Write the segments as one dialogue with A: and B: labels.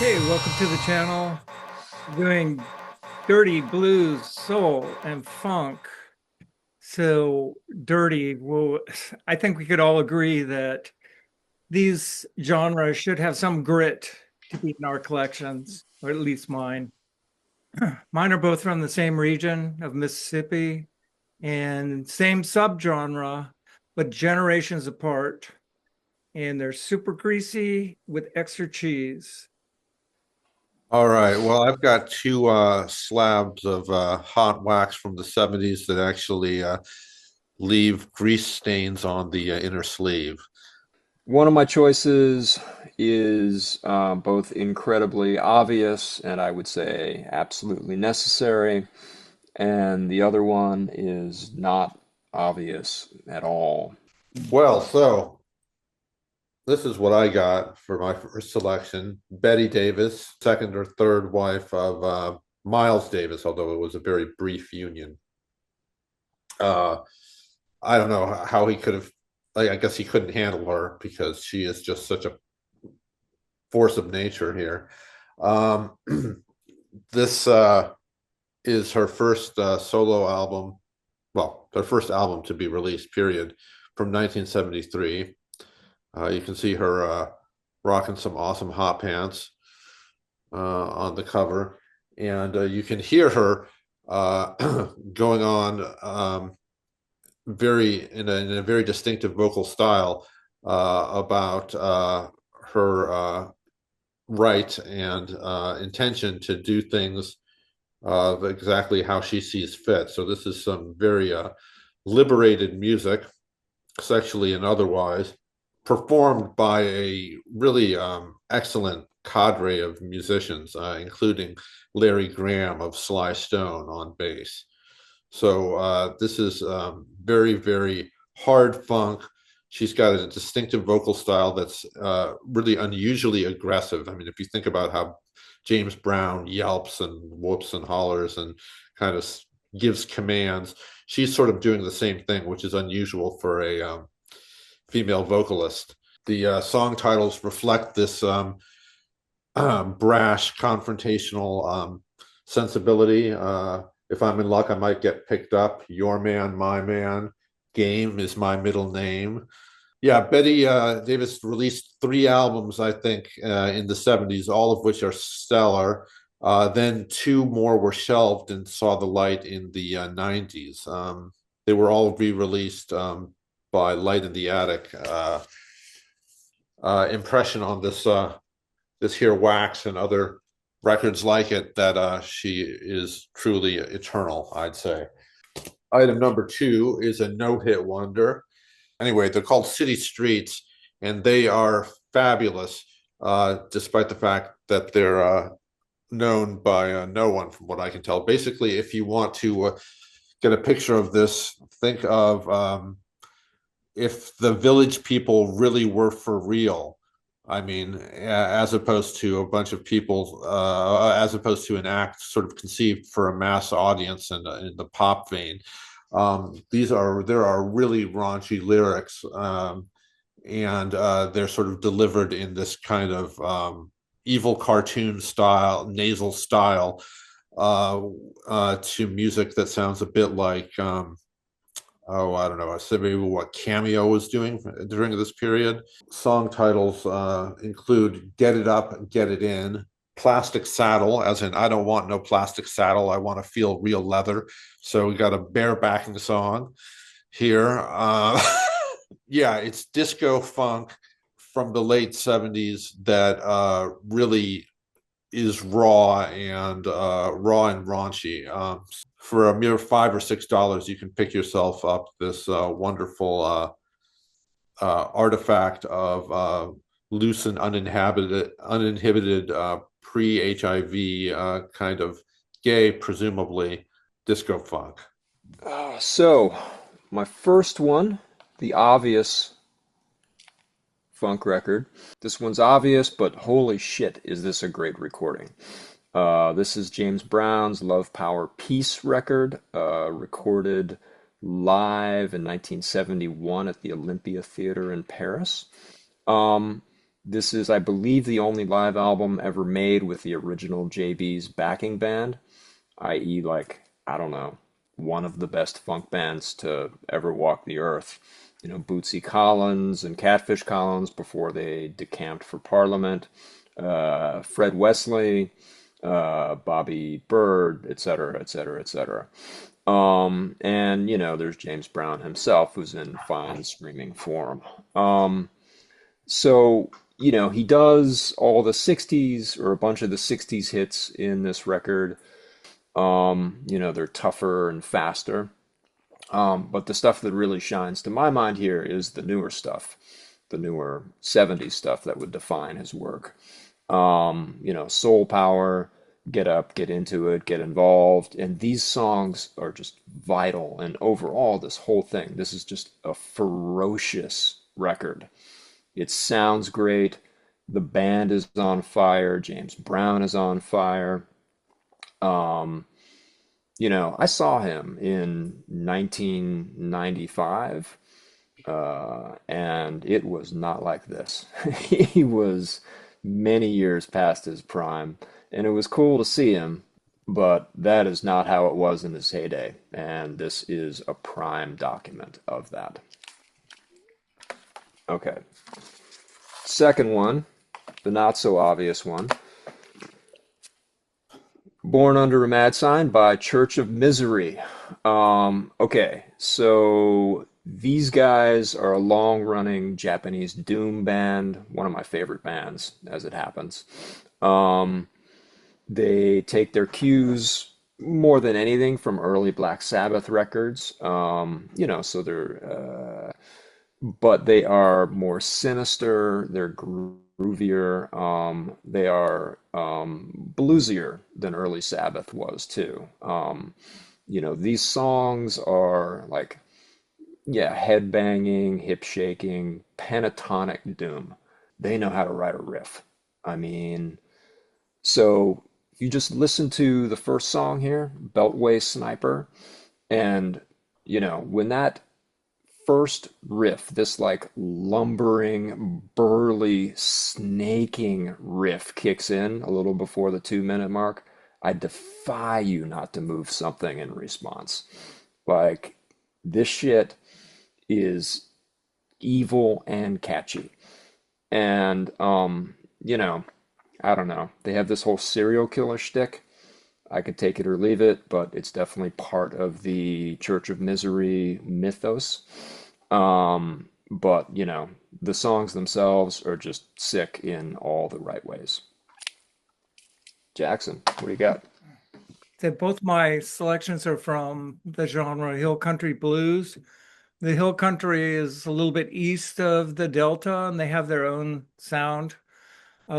A: Hey, welcome to the channel. Doing dirty blues, soul, and funk. So dirty. Well, I think we could all agree that these genres should have some grit to be in our collections, or at least mine. Mine are both from the same region of Mississippi and same subgenre, but generations apart. And they're super greasy with extra cheese.
B: All right. Well, I've got two slabs of hot wax from the 70s that actually leave grease stains on the inner sleeve.
C: One of my choices is both incredibly obvious and I would say absolutely necessary, and the other one is not obvious at all.
B: Well, so this is what I got for my first selection. Betty Davis, second or third wife of Miles Davis, although it was a very brief union. Uh, I don't know how he could have, I guess he couldn't handle her because she is just such a force of nature here. Um, this is her first solo album, well, their first album to be released, period, from 1973. You can see her rocking some awesome hot pants on the cover, and you can hear her going on in a very distinctive vocal style about her right and intention to do things exactly how she sees fit. So this is some very liberated music, sexually and otherwise, performed by a really excellent cadre of musicians, including Larry Graham of Sly Stone on bass. So this is very, very hard funk. She's got a distinctive vocal style that's really unusually aggressive. I mean, if you think about how James Brown yelps and whoops and hollers and kind of gives commands, she's sort of doing the same thing, which is unusual for a female vocalist. The song titles reflect this brash, confrontational sensibility. If I'm in luck, I might get picked up. Your man, my man. Game is my middle name. Yeah, Betty Davis released three albums, I think, in the 70s, all of which are stellar. Then two more were shelved and saw the light in the 90s. They were all re-released by Light in the Attic. Impression on this here wax and other records like it that she is truly eternal, I'd say. Item number two is a no-hit wonder. Anyway, they're called City Streets, and they are fabulous, despite the fact that they're known by no one, from what I can tell. Basically, if you want to get a picture of this, think of if the Village People really were for real. I mean, as opposed to a bunch of people, as opposed to an act sort of conceived for a mass audience in the pop vein. There are really raunchy lyrics, and they're sort of delivered in this kind of evil cartoon style, nasal style, to music that sounds a bit like oh, I don't know. I said maybe what Cameo was doing during this period. Song titles include Get It Up, Get It In, Plastic Saddle, as in I don't want no plastic saddle. I want to feel real leather. So we got a barebacking song here. Yeah, it's disco funk from the late 70s that really is raw and raunchy. For a mere $5 or $6, you can pick yourself up this wonderful artifact of loose and uninhibited pre-HIV kind of gay, presumably disco funk.
C: So, my first one, the obvious funk record. This one's obvious, but holy shit, is this a great recording. This is James Brown's Love, Power, Peace record, recorded live in 1971 at the Olympia Theater in Paris. Um, This is, I believe, the only live album ever made with the original JB's backing band, i.e., like, I don't know, one of the best funk bands to ever walk the earth. You know, Bootsy Collins and Catfish Collins before they decamped for Parliament, Fred Wesley, Bobby Bird, et cetera, et cetera, et cetera. And, you know, there's James Brown himself, who's in fine screaming form. So, you know, he does all the 60s or a bunch of the 60s hits in this record. You know, they're tougher and faster. But the stuff that really shines to my mind here is the newer stuff, the newer 70s stuff that would define his work. You know, Soul Power, Get Up, Get Into It, Get Involved. And these songs are just vital. And overall, this whole thing, this is just a ferocious record. It sounds great. The band is on fire. James Brown is on fire. Um, you know, I saw him in 1995, and it was not like this. He was many years past his prime, and it was cool to see him, but that is not how it was in his heyday, and this is a prime document of that. Okay. Second one, the not so obvious one. Born Under a Mad Sign by Church of Misery. Okay, so these guys are a long-running Japanese doom band, one of my favorite bands, as it happens. Um, they take their cues more than anything from early Black Sabbath records. You know, so but they are more sinister, they're groovier, they are bluesier than early Sabbath was too. You know, these songs are like, yeah, head banging, hip shaking, pentatonic doom. They know how to write a riff. I mean, so you just listen to the first song here, Beltway Sniper, and you know, when that first riff, this like lumbering, burly, snaking riff kicks in a little before the 2 minute mark, I defy you not to move something in response. Like, this shit is evil and catchy. And, you know, I don't know. They have this whole serial killer shtick. I could take it or leave it, but it's definitely part of the Church of Misery mythos. But, you know, the songs themselves are just sick in all the right ways. Jackson, what do you got?
A: That both my selections are from the genre hill country blues. The hill country is a little bit east of the Delta, and they have their own sound.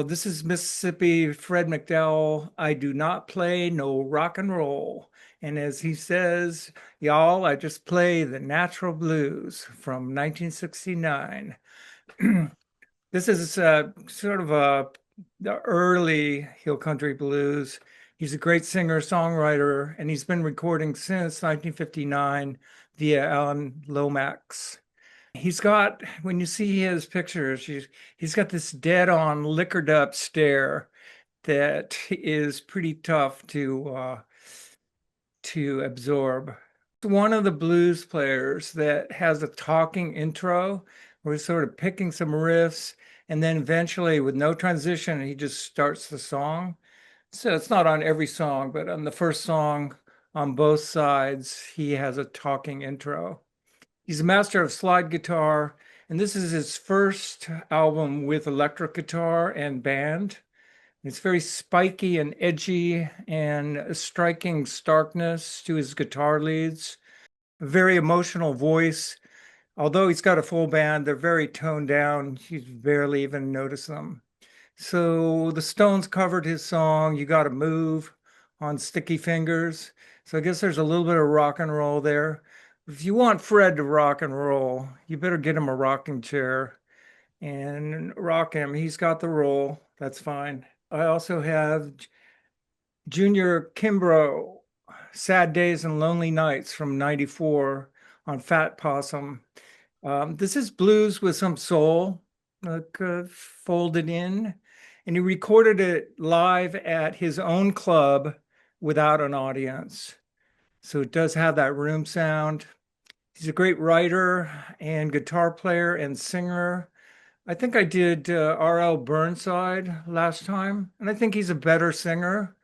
A: This is Mississippi Fred McDowell. I do not play no rock and roll. And as he says, y'all, I just play the natural blues from 1969. This is sort of the early hill country blues. He's a great singer songwriter, and he's been recording since 1959 via Alan Lomax. He's got, when you see his pictures, he's got this dead-on Lickered-up stare that is pretty tough to absorb. One of the blues players that has a talking intro where he's sort of picking some riffs, and then eventually, with no transition, he just starts the song. So it's not on every song, but on the first song, on both sides, he has a talking intro. He's a master of slide guitar, and this is his first album with electric guitar and band. It's very spiky and edgy and a striking starkness to his guitar leads. A very emotional voice. Although he's got a full band, they're very toned down. You barely even notice them. So the Stones covered his song, You Gotta Move, on Sticky Fingers. So I guess there's a little bit of rock and roll there. If you want Fred to rock and roll, you better get him a rocking chair and rock him. He's got the roll. That's fine. I also have Junior Kimbrough, Sad Days and Lonely Nights from 94 on Fat Possum. This is blues with some soul. folded in, and he recorded it live at his own club without an audience. So it does have that room sound. He's a great writer and guitar player and singer. I think I did R.L. Burnside last time, and I think he's a better singer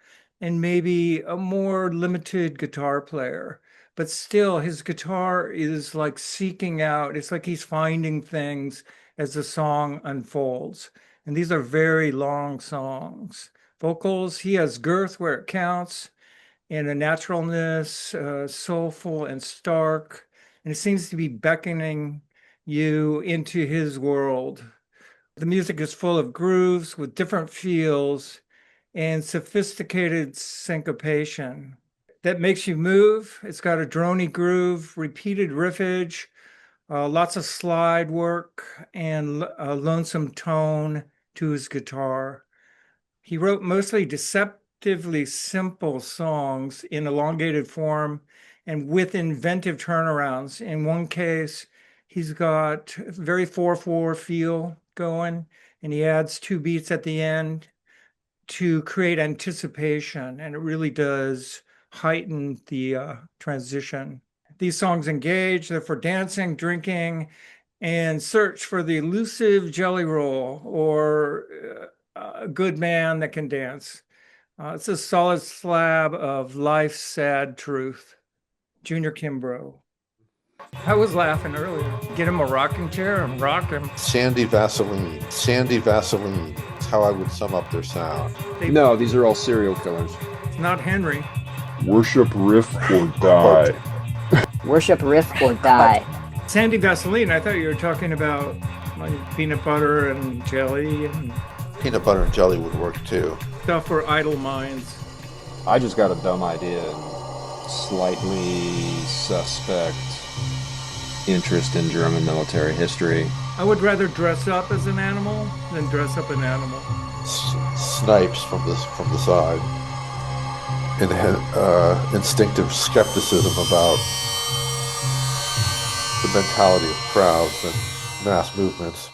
A: and maybe a more limited guitar player. But still, his guitar is like seeking out, it's like he's finding things as the song unfolds. And these are very long songs. Vocals, he has girth where it counts and a naturalness, soulful and stark. And it seems to be beckoning you into his world. The music is full of grooves with different feels and sophisticated syncopation that makes you move. It's got a droney groove, repeated riffage, lots of slide work, and a lonesome tone to his guitar. He wrote mostly deceptively simple songs in elongated form and with inventive turnarounds. In one case, he's got a very 4/4 feel going, and he adds 2 beats at the end to create anticipation, and it really does heighten the transition. These songs engage, they're for dancing, drinking, and search for the elusive jelly roll or a good man that can dance. It's a solid slab of life's sad truth. Junior Kimbrough. I was laughing earlier. Get him a rocking chair and rock him.
B: Sandy Vaseline. Sandy Vaseline. That's how I would sum up their sound.
C: No, these are all serial killers.
A: It's not Henry.
D: Worship Riff or die.
E: Worship Riff or die.
A: Sandy Vaseline, I thought you were talking about like peanut butter and jelly and
B: Peanut butter and jelly would work too.
A: stuff for idle minds.
C: I just got a dumb idea and slightly suspect interest in German military history.
A: I would rather dress up as an animal than dress up an animal.
B: Snipes from the side. And instinctive skepticism about the mentality of crowds and mass movements.